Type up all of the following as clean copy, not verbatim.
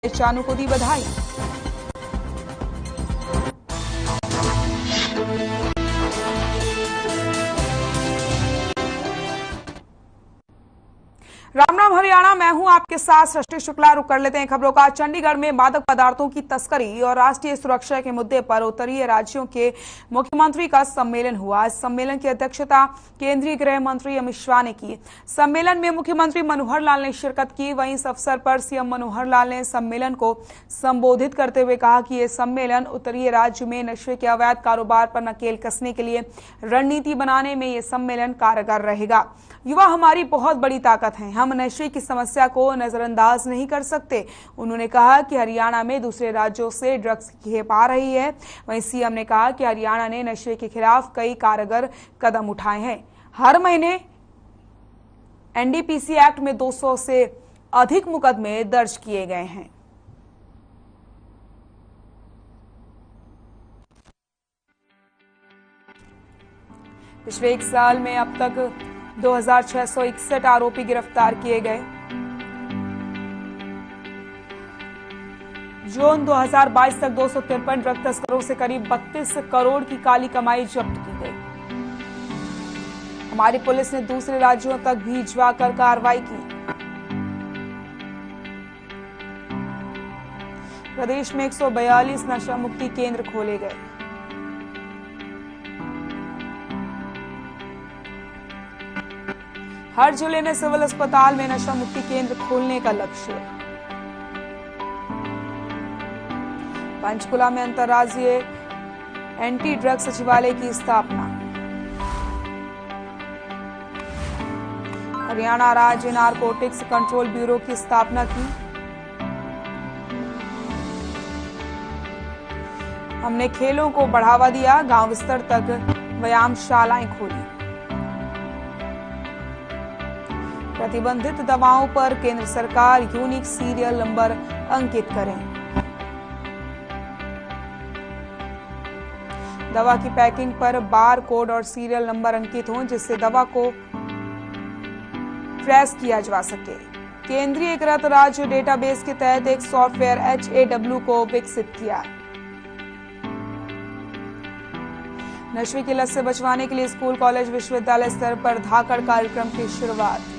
चानू को दी बधाई। राम राम हरियाणा, मैं हूं आपके साथ सृष्टि शुक्ला। रुक कर लेते हैं खबरों का। चंडीगढ़ में मादक पदार्थों की तस्करी और राष्ट्रीय सुरक्षा के मुद्दे पर उत्तरीय राज्यों के मुख्यमंत्री का सम्मेलन हुआ। इस सम्मेलन की अध्यक्षता केंद्रीय गृह मंत्री अमित शाह ने की। सम्मेलन में मुख्यमंत्री मनोहर लाल ने शिरकत की। वहीं इस अवसर पर सीएम मनोहर लाल ने सम्मेलन को संबोधित करते हुए कहा कि यह सम्मेलन उत्तरीय राज्य में नशे के अवैध कारोबार पर नकेल कसने के लिए रणनीति बनाने में यह सम्मेलन कारगर रहेगा। युवा हमारी बहुत बड़ी ताकत है, हम नशे की समस्या को नजरअंदाज नहीं कर सकते। उन्होंने कहा कि हरियाणा में दूसरे राज्यों से ड्रग्स की खेप आ रही है। वहीं सीएम ने कहा कि हरियाणा ने नशे के खिलाफ कई कारगर कदम उठाए हैं। हर महीने एनडीपीसी एक्ट में 200 से अधिक मुकदमे दर्ज किए गए हैं। पिछले एक साल में अब तक 2661 आरोपी गिरफ्तार किए गए। जून 2022 तक 253 ड्रग तस्करों से करीब 32 करोड़ की काली कमाई जब्त की गई। हमारी पुलिस ने दूसरे राज्यों तक भी जाकर कार्रवाई की। प्रदेश में 142 नशा मुक्ति केंद्र खोले गए। हर जिले में सिविल अस्पताल में नशा मुक्ति केंद्र खोलने का लक्ष्य। पंचकुला में अंतर्राज्यीय एंटी ड्रग सचिवालय की स्थापना। हरियाणा राज्य नारकोटिक्स कंट्रोल ब्यूरो की स्थापना की। हमने खेलों को बढ़ावा दिया, गांव स्तर तक व्यायामशालाएं खोली। प्रतिबंधित दवाओं पर केंद्र सरकार यूनिक सीरियल नंबर अंकित करें। दवा की पैकिंग पर बार कोड और सीरियल नंबर अंकित हों, जिससे दवा को ट्रेस किया जा सके। केंद्रीय कृत राज्य डेटाबेस के तहत एक सॉफ्टवेयर HAW को विकसित किया। नशे की लत से बचवाने के लिए स्कूल, कॉलेज, विश्वविद्यालय स्तर पर धाकड़ कार्यक्रम की शुरुआत।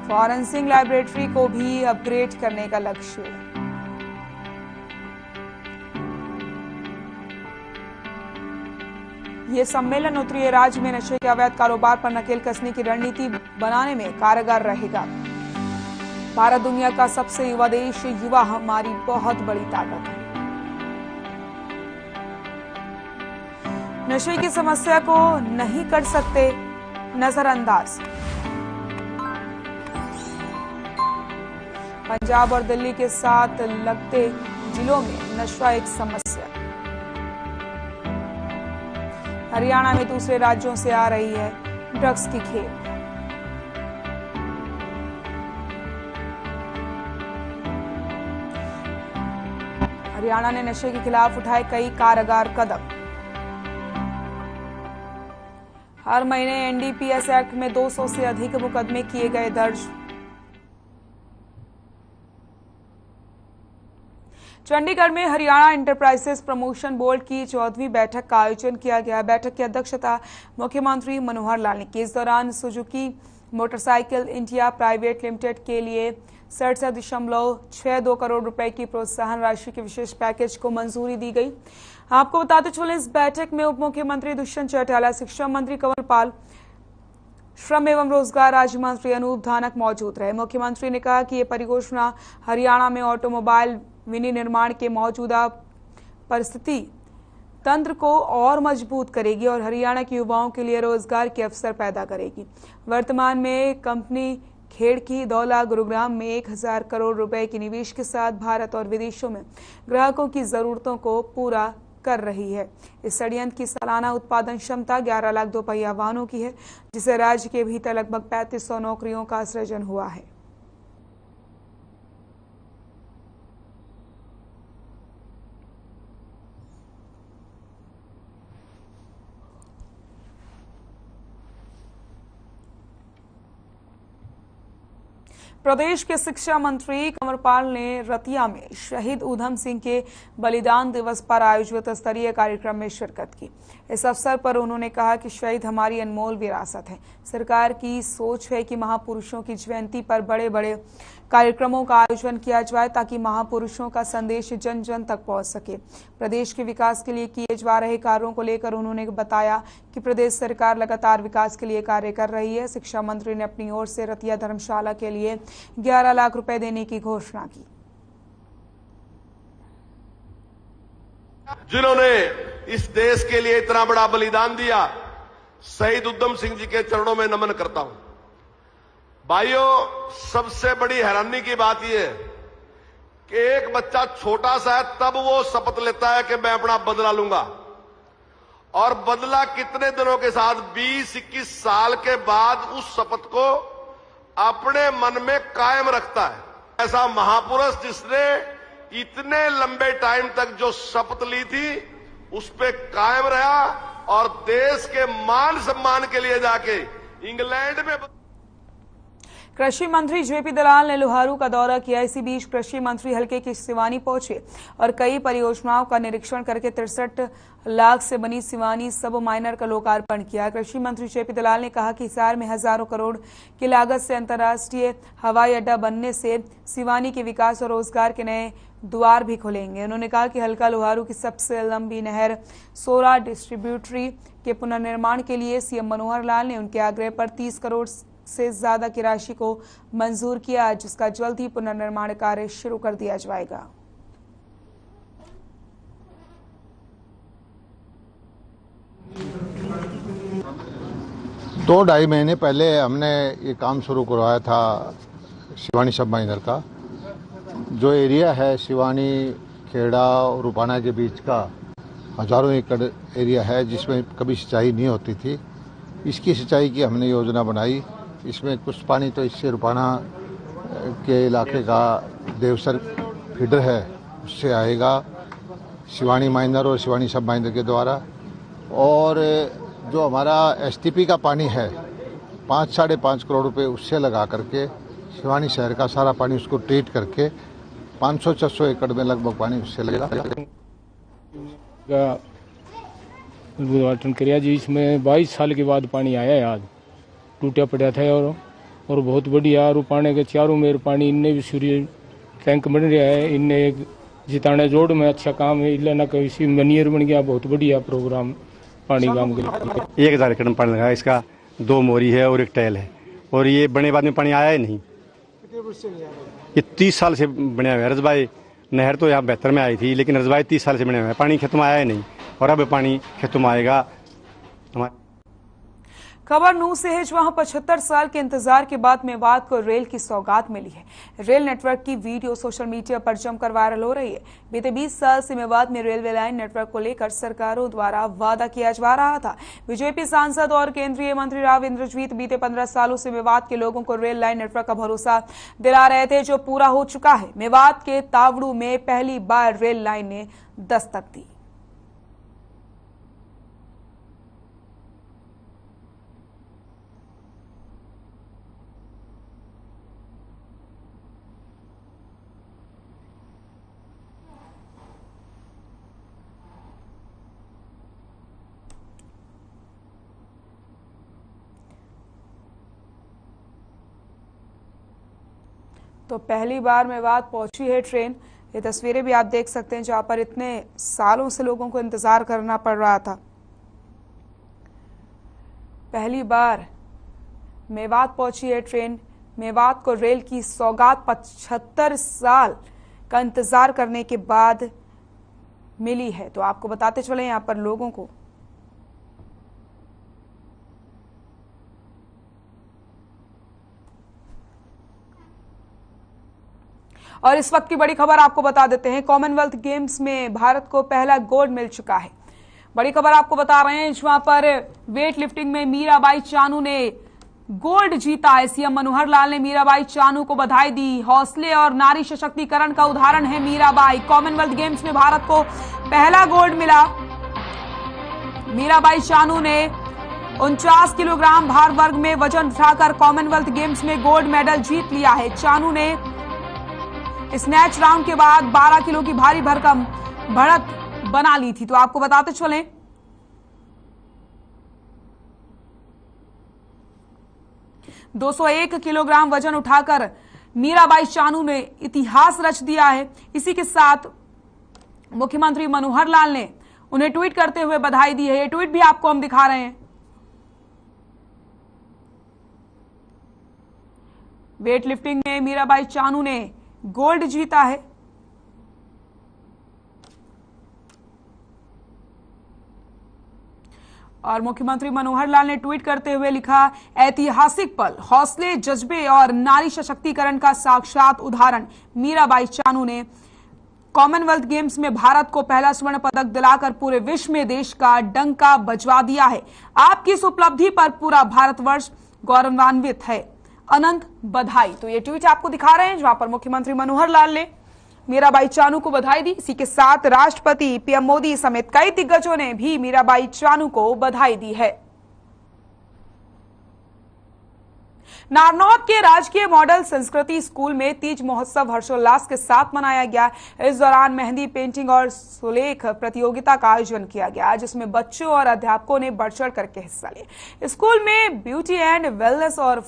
फॉरेंसिक लैबोरेटरी को भी अपग्रेड करने का लक्ष्य। ये सम्मेलन उत्तरीय राज्य में नशे के अवैध कारोबार पर नकेल कसने की रणनीति बनाने में कारगर रहेगा। भारत दुनिया का सबसे युवा देश, युवा हमारी बहुत बड़ी ताकत है। नशे की समस्या को नहीं कर सकते नजरअंदाज। पंजाब और दिल्ली के साथ लगते जिलों में नशा एक समस्या। हरियाणा में दूसरे राज्यों से आ रही है ड्रग्स की खेप। हरियाणा ने नशे के खिलाफ उठाए कई कारगर कदम। हर महीने एनडीपीएस एक्ट में 200 से अधिक मुकदमे किए गए दर्ज। चंडीगढ़ में हरियाणा इंटरप्राइजेस प्रमोशन बोर्ड की 14वीं बैठक का आयोजन किया गया। बैठक की अध्यक्षता मुख्यमंत्री मनोहर लाल ने की। इस दौरान Suzuki motorcycle India private limited के लिए 67.62 करोड़ रुपए की प्रोत्साहन राशि के विशेष पैकेज को मंजूरी दी गई। आपको बताते चले, इस बैठक में उप मुख्यमंत्री दुष्यंत चौटाला, शिक्षा मंत्री कंवर पाल, श्रम एवं रोजगार राज्य मंत्री अनूप धानक मौजूद रहे। मुख्यमंत्री ने कहा कि ये परियोजना हरियाणा में ऑटोमोबाइल विनिर्माण के मौजूदा परिस्थिति तंत्र को और मजबूत करेगी और हरियाणा के युवाओं के लिए रोजगार के अवसर पैदा करेगी। वर्तमान में कंपनी खेड़की दौला गुरुग्राम में 1000 करोड़ रुपए के निवेश के साथ भारत और विदेशों में ग्राहकों की जरूरतों को पूरा कर रही है। इस संयंत्र की सालाना उत्पादन क्षमता 11 लाख दोपहिया वाहनों की है, जिससे राज्य के भीतर लगभग 3500 नौकरियों का सृजन हुआ है। प्रदेश के शिक्षा मंत्री कंवरपाल ने रतिया में शहीद ऊधम सिंह के बलिदान दिवस पर आयोजित स्तरीय कार्यक्रम में शिरकत की। इस अवसर पर उन्होंने कहा कि शहीद हमारी अनमोल विरासत है। सरकार की सोच है कि महापुरुषों की जयंती पर बड़े बड़े कार्यक्रमों का आयोजन किया जाए ताकि महापुरुषों का संदेश जन जन तक पहुंच सके। प्रदेश के विकास के लिए किए जा रहे कार्यों को लेकर उन्होंने बताया कि प्रदेश सरकार लगातार विकास के लिए कार्य कर रही है। शिक्षा मंत्री ने अपनी ओर से रतिया धर्मशाला के लिए 11 लाख रुपए देने की घोषणा की। जिन्होंने इस देश के लिए इतना बड़ा बलिदान दिया, शहीद ऊधम सिंह जी के चरणों में नमन करता हूं। भाइयों, सबसे बड़ी हैरानी की बात यह है कि एक बच्चा छोटा सा है तब वो शपथ लेता है कि मैं अपना बदला लूंगा, और बदला कितने दिनों के साथ 20-21 साल के बाद उस शपथ को अपने मन में कायम रखता है। ऐसा महापुरुष जिसने इतने लंबे टाइम तक जो शपथ ली थी उस पे कायम रहा और देश के मान सम्मान के लिए जाके इंग्लैंड में। कृषि मंत्री जेपी दलाल ने लोहारू का दौरा किया। इसी बीच कृषि मंत्री हल्के की सिवानी पहुंचे और कई परियोजनाओं का निरीक्षण करके 63 लाख से बनी सिवानी सब माइनर का लोकार्पण किया। कृषि मंत्री जेपी दलाल ने कहा कि हिसार में हजारों करोड़ की लागत से अंतर्राष्ट्रीय हवाई अड्डा बनने से सिवानी के विकास और रोजगार के नए द्वार भी खुलेंगे। उन्होंने कहा कि हल्का लोहारू की सबसे लंबी नहर सोरा डिस्ट्रीब्यूटरी के पुनर्निर्माण के लिए सीएम मनोहर लाल ने उनके आग्रह पर 30 करोड़ से ज्यादा की राशि को मंजूर किया, जिसका जल्द ही पुनर्निर्माण कार्य शुरू कर दिया जाएगा। दो ढाई महीने पहले हमने ये काम शुरू करवाया था शिवानी सब माइनर का। जो एरिया है शिवानी खेड़ा और रूपाना के बीच का हजारों एकड़ एरिया है जिसमें कभी सिंचाई नहीं होती थी। इसकी सिंचाई की हमने योजना बनाई। इसमें कुछ पानी तो इससे रूपाना के इलाके का देवसर फीडर है उससे आएगा शिवानी माइनर और शिवानी सब माइनर के द्वारा, और जो हमारा एसटीपी का पानी है 5-5.5 करोड़ रुपए उससे लगा करके शिवानी शहर का सारा पानी उसको ट्रीट करके 500-600 एकड़ में लगभग पानी उससे लगेगा। उद्घाटन किया जी, इसमें 22 साल के बाद पानी आया है। आज टूटा पड़ा था और बहुत बढ़िया रूपाने के चारों मेर पानी इनने भी सूर्य टैंक बन रहा है। इनने एक जिताने जोड़ में अच्छा काम है। इला ना किसी मनियर बन गया, बहुत बढ़िया प्रोग्राम पानी काम के लिए। 1000 एकड़ में पानी लगा। इसका 2 मोरी है और 1 टैल है, और ये बने बाद में पानी आया ही नहीं। ये 30 साल से बने हुए। रजबाई नहर तो यहाँ 72 में आई थी, लेकिन रजबाई 30 साल से बने हुए हैं। पानी खेतों में आया ही नहीं, और अब पानी खेतों में आएगा। खबर नूह से है, जहां 75 साल के इंतजार के बाद मेवात को रेल की सौगात मिली है। रेल नेटवर्क की वीडियो सोशल मीडिया पर जमकर वायरल हो रही है। बीते 20 साल से मेवात में रेलवे लाइन नेटवर्क को लेकर सरकारों द्वारा वादा किया जा रहा था। बीजेपी सांसद और केंद्रीय मंत्री राव इंद्रजीत बीते 15 सालों से मेवात के लोगों को रेल लाइन नेटवर्क का भरोसा दिला रहे थे, जो पूरा हो चुका है। मेवात के तावड़ू में पहली बार रेल लाइन ने दस्तक दी। तो पहली बार मेवात पहुंची है ट्रेन। ये तस्वीरें भी आप देख सकते हैं, जहां पर इतने सालों से लोगों को इंतजार करना पड़ रहा था। पहली बार मेवात पहुंची है ट्रेन। मेवात को रेल की सौगात 75 साल का इंतजार करने के बाद मिली है। तो आपको बताते चले यहां पर लोगों को और इस वक्त की बड़ी खबर आपको बता देते हैं। कॉमनवेल्थ गेम्स में भारत को पहला गोल्ड मिल चुका है। बड़ी खबर आपको बता रहे हैं, वहां पर वेट लिफ्टिंग में मीराबाई चानू ने गोल्ड जीता है। सीएम मनोहर लाल ने मीराबाई चानू को बधाई दी। हौसले और नारी सशक्तिकरण का उदाहरण है मीराबाई। कॉमनवेल्थ गेम्स में भारत को पहला गोल्ड मिला। मीराबाई चानू ने 49 किलोग्राम भार वर्ग में वजन उठाकर कॉमनवेल्थ गेम्स में गोल्ड मेडल जीत लिया है। चानू ने स्नैच राउंड के बाद 12 किलो की भारी भरकम बढ़त बना ली थी। तो आपको बताते चलें, (201 किलोग्राम वजन उठाकर मीराबाई चानू ने इतिहास रच दिया है। इसी के साथ मुख्यमंत्री मनोहर लाल ने उन्हें ट्वीट करते हुए बधाई दी है। ये ट्वीट भी आपको हम दिखा रहे हैं। वेट लिफ्टिंग में मीराबाई चानू ने गोल्ड जीता है। और मुख्यमंत्री मनोहर लाल ने ट्वीट करते हुए लिखा, ऐतिहासिक पल, हौसले, जज्बे और नारी सशक्तिकरण का साक्षात उदाहरण। मीराबाई चानू ने कॉमनवेल्थ गेम्स में भारत को पहला स्वर्ण पदक दिलाकर पूरे विश्व में देश का डंका बजवा दिया है। आपकी इस उपलब्धि पर पूरा भारतवर्ष गौरवान्वित है। अनंत बधाई। तो ये ट्वीट आपको दिखा रहे हैं जहां पर मुख्यमंत्री मनोहर लाल ने मीराबाई चानू को बधाई दी। इसी के साथ राष्ट्रपति पीएम मोदी समेत कई दिग्गजों ने भी मीराबाई चानू को बधाई दी है। नारनौद के राजकीय मॉडल संस्कृति स्कूल में तीज महोत्सव हर्षोल्लास के साथ मनाया गया। इस दौरान मेहंदी, पेंटिंग और सुलेख प्रतियोगिता का आयोजन किया गया, जिसमें बच्चों और अध्यापकों ने बढ़ चढ़ करके हिस्सा लिया। स्कूल में ब्यूटी एंड वेलनेस और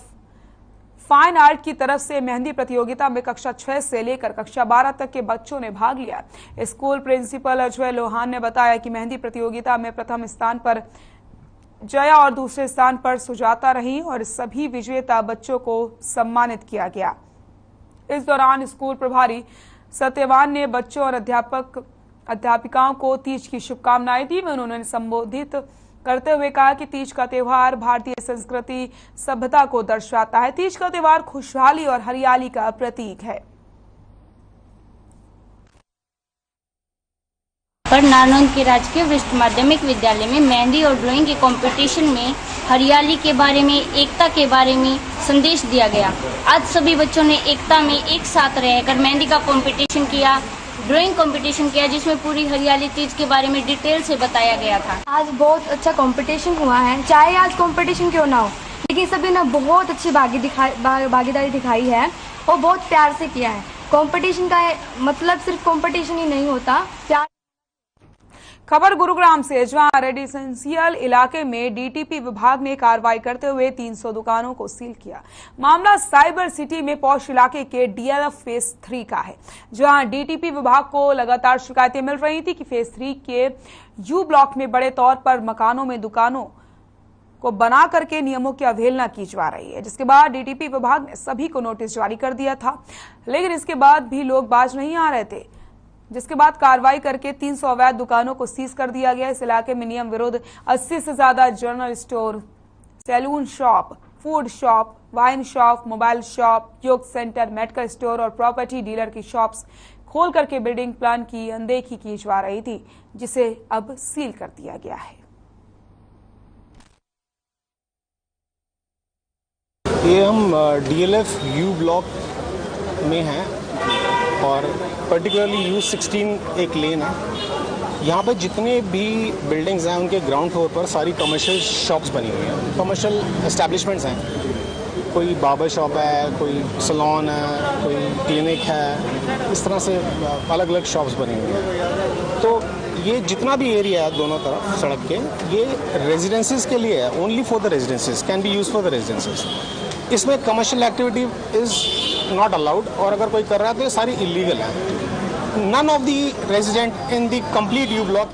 फाइन आर्ट की तरफ से मेहंदी प्रतियोगिता में कक्षा 6 से लेकर कक्षा 12 तक के बच्चों ने भाग लिया। स्कूल प्रिंसिपल अजय लोहान ने बताया कि मेहंदी प्रतियोगिता में प्रथम स्थान पर जया और दूसरे स्थान पर सुजाता रही और सभी विजेता बच्चों को सम्मानित किया गया। इस दौरान स्कूल प्रभारी सत्यवान ने बच्चों और अध्यापिकाओं को तीज की शुभकामनाएं दी। उन्होंने संबोधित करते हुए कहा कि तीज का त्योहार भारतीय संस्कृति सभ्यता को दर्शाता है। तीज का त्योहार खुशहाली और हरियाली का प्रतीक है। पर नारनौद के राजकीय वरिष्ठ माध्यमिक विद्यालय में मेहंदी और ड्राइंग के कंपटीशन में हरियाली के बारे में, एकता के बारे में संदेश दिया गया। आज सभी बच्चों ने एकता में एक साथ रहकर मेहंदी का कंपटीशन किया, ड्राइंग कंपटीशन किया, जिसमें पूरी हरियाली तीज के बारे में डिटेल से बताया गया था। आज बहुत अच्छा कंपटीशन हुआ है, चाहे आज कंपटीशन क्यों ना हो, लेकिन सभी ने बहुत अच्छी भागीदारी दिखाई है और बहुत प्यार से किया है। कंपटीशन का मतलब सिर्फ कंपटीशन ही नहीं होता, प्यार। खबर गुरुग्राम से, जहां रेजिडेंशियल इलाके में डीटीपी विभाग ने कार्रवाई करते हुए 300 दुकानों को सील किया। मामला साइबर सिटी में पौष इलाके के डीएलएफ फेज 3 का है, जहां डीटीपी विभाग को लगातार शिकायतें मिल रही थी कि फेज 3 के यू ब्लॉक में बड़े तौर पर मकानों में दुकानों को बना करके नियमों की अवहेलना की जा रही है, जिसके बाद डीटीपी विभाग ने सभी को नोटिस जारी कर दिया था। लेकिन इसके बाद भी लोग बाज नहीं आ रहे थे, जिसके बाद कार्रवाई करके 300 अवैध दुकानों को सीज कर दिया गया। इस इलाके में नियम विरुद्ध 80 से ज्यादा general store, salon shop, food shop, wine shop, mobile shop, योग सेंटर, मेडिकल स्टोर और प्रॉपर्टी डीलर की शॉप्स खोल करके बिल्डिंग प्लान की अनदेखी की जा रही थी, जिसे अब सील कर दिया गया है। ये हम डीएलएफ यू ब्लॉक में हैं और पर्टिकुलरली U16 एक लेन है। यहाँ पर जितने भी बिल्डिंग्स हैं उनके ग्राउंड फ्लोर पर सारी कमर्शियल शॉप्स बनी हुई हैं, कमर्शियल एस्टेब्लिशमेंट्स हैं। कोई बार्बर शॉप है, कोई सैलून है, कोई क्लिनिक है, इस तरह से अलग अलग शॉप्स बनी हुई हैं। तो ये जितना भी एरिया है दोनों तरफ सड़क के, ये रेजिडेंसीज के लिए है, only for the residencies, can be use for the residencies. इसमें commercial activity is not allowed, और अगर कोई कर रहा है तो ये सारी इलीगल है। None of the resident in the complete U block